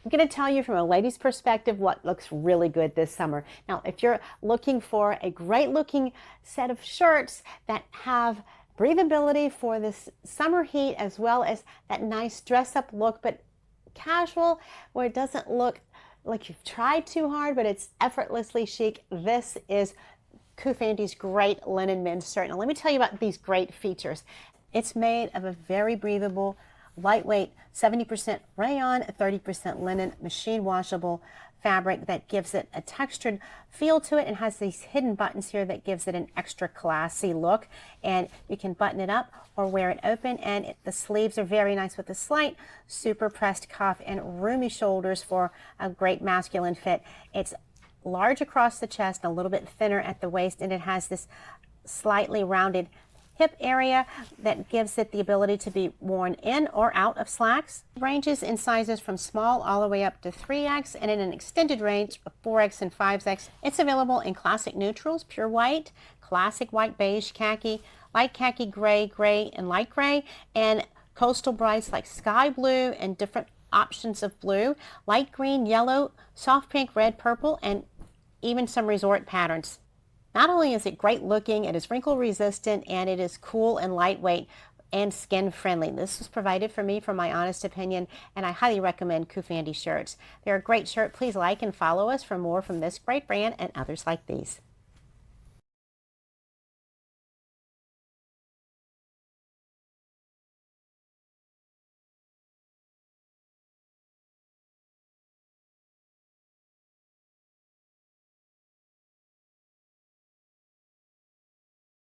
I'm going to tell you from a lady's perspective what looks really good this summer. Now, if you're looking for a great looking set of shirts that have breathability for this summer heat, as well as that nice dress up look, but casual, where it doesn't look like you've tried too hard, but it's effortlessly chic, this is COOFANDY's great linen men's shirt. Now let me tell you about these great features. It's made of a very breathable, lightweight, 70% rayon, 30% linen, machine washable fabric that gives it a textured feel to it and has these hidden buttons here that gives it an extra classy look. And you can button it up or wear it open, and the sleeves are very nice with a slight super pressed cuff and roomy shoulders for a great masculine fit. It's large across the chest and a little bit thinner at the waist, and it has this slightly rounded hip area that gives it the ability to be worn in or out of slacks. Ranges in sizes from small all the way up to 3X, and in an extended range of 4X and 5X. It's available in classic neutrals, pure white, classic white, beige, khaki, light khaki, gray, gray, and light gray, and coastal brights like sky blue and different options of blue, light green, yellow, soft pink, red, purple, and even some resort patterns. Not only is it great looking, it is wrinkle resistant, and it is cool and lightweight and skin friendly. This was provided for me from my honest opinion, and I highly recommend COOFANDY shirts. They're a great shirt. Please like and follow us for more from this great brand and others like these.